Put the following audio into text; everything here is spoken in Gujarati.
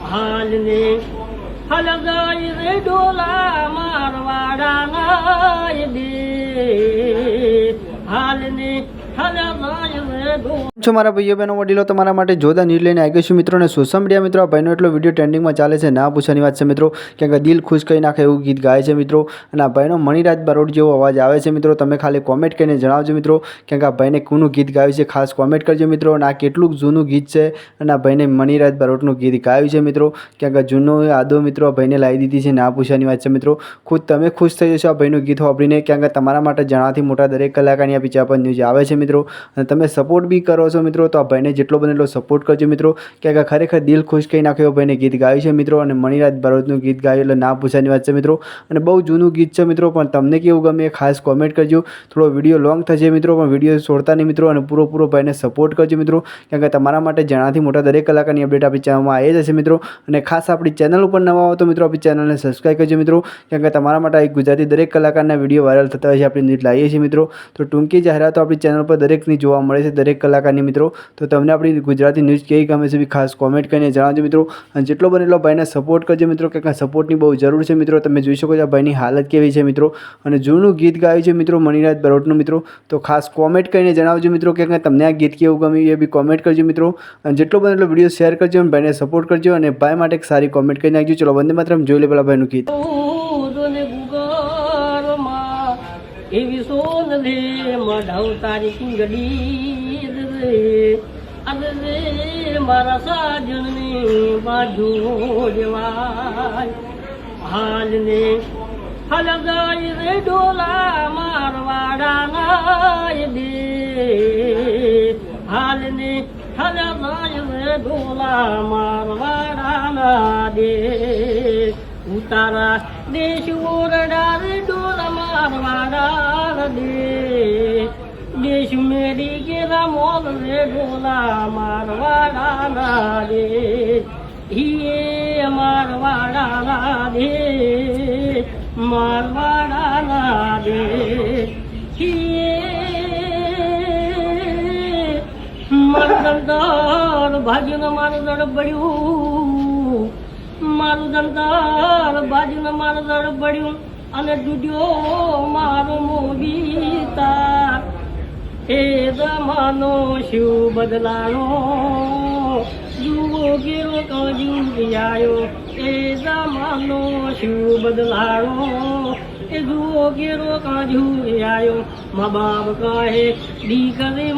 હાલને હલગાઈ રે ડોલા મારવાડા નાય દે હાલને હલગાઈ રે ડોલા છો મારા ભાઈઓ બહેનો વડીલો તમારા માટે જોરદાર ન્યૂઝ લઈને આવી ગયો છું મિત્રો. અને સોશિયલ મીડિયા મિત્રો આ ભાઈનો એટલો વિડીયો ટ્રેન્ડિંગમાં ચાલે છે ના પૂછવાની વાત છે મિત્રો. કેમ કે દિલ ખુશ કરી નાખે એવું ગીત ગાય છે મિત્રો. અને આ ભાઈનો મણિરાજ બારોટ જેવો અવાજ આવે છે મિત્રો. તમે ખાલી કોમેન્ટ કરીને જણાવજો મિત્રો. કેમ કે આ ભાઈને કોનું ગીત ગાયું છે ખાસ કોમેન્ટ કરજો મિત્રો. અને આ કેટલું જૂનું ગીત છે અને આ ભાઈને મણિરાજ બારોટનું ગીત ગાયું છે મિત્રો. કેમ કે જૂનો યાદો મિત્રો આ ભાઈને લાવી દીધી છે ના પૂછવાની વાત છે મિત્રો. ખુદ તમે ખુશ થઈ જશો આ ભાઈનું ગીત સાંભળીને. કેમ કે તમારા માટે જણાથી મોટા દરેક કલાકારની આ પિક્ચર પર ન્યૂઝ આવે છે મિત્રો. અને તમે સપોર્ટ બી કરો છો મિત્રો. તો આ ભાઈને જેટલો બને એટલો સપોર્ટ કરજો મિત્રો. કે ખરેખર દિલ ખુશ કરી નાખ્યો ભાઈને ગીત ગાયું છે મિત્રો. અને મણિરાજ બારોટનું ગીત ગાયું એટલે ના પૂછવાની વાત છે મિત્રો. અને બહુ જૂનું ગીત છે મિત્રો. પણ તમને કેવું ગમે એ ખાસ કોમેન્ટ કરજો. થોડો વિડીયો લોંગ થશે મિત્રો પણ વિડીયો છોડતા નહીં મિત્રો. અને પૂરો ભાઈને સપોર્ટ કરજો મિત્રો. કેમ કે તમારા માટે જણાથી મોટા દરેક કલાકારની અપડેટ આપણી ચેનલમાં આવી જશે મિત્રો. અને ખાસ આપણી ચેનલ ઉપર નવા આવો તો મિત્રો આપણી ચેનલને સબસ્ક્રાઈબ કરજો મિત્રો. કેમ કે તમારા માટે એક ગુજરાતી દરેક કલાકારના વિડીયો વાયરલ થતા હોય છે આપણે ન્યૂઝ લાવીએ છીએ મિત્રો. તો ટૂંકી જાહેરાતો આપણી ચેનલ પર દરેકની જોવા મળે છે દરેક કલાકારની મિત્રો. તો તમને આપણી ગુજરાતી ન્યૂઝ કેવી ગમે છે બી ખાસ કોમેન્ટ કરીને જણાવજો મિત્રો. અને જેટલો બને એટલો ભાઈને સપોર્ટ કરજો મિત્રો. કે સપોર્ટની બહુ જરૂર છે મિત્રો. તમે જોઈ શકો છો આ ભાઈની હાલત કેવી છે મિત્રો. અને જૂનું ગીત ગાયું છે મિત્રો મણિરાજ બારોટનું મિત્રો. તો ખાસ કોમેન્ટ કરીને જણાવજો મિત્રો કે તમને આ ગીત કેવું ગમ્યું એ બી કોમેન્ટ કરજો મિત્રો. અને જેટલો બને એટલો વિડીયો શેર કરજો અને ભાઈને સપોર્ટ કરજો. અને ભાઈ માટે એક સારી કોમેન્ટ કરી નાખજો. ચલો વંદે માતરમ જોઈ લે પેલા ભાઈનું ગીત. એવી સોન લે મઢાવ તારી કિંગડી રે અરે રે મારા સાજણની બાજુ દેવાય હાલને હલગાઈ રે ડોલા મારવાડા નાય દે હાલને હલગાઈ રે ડોલા મારવાડા ના દે ઉતારા દેશ ઓરડા રે ડોલા મારવાડા દે देश मेरी गेरा मोल रे डोला मारवाड़ा ना दे ये मारवाड़ा ना दे मारवाड़ा ना दे ये मरदंदार भाजन मारदड़ बड़्યું મારું દંદાર બાજુને મારું દળ પડ્યું અને ડૂડ્યો મારો મોગીતા એ જમાનો શું બદલાણો જુઓ ગેરો કાજુ આયો એ જમાનો શું બદલાણો એ જુઓ ગેરો કાજુ આયો મા બાપ કહે દીકરી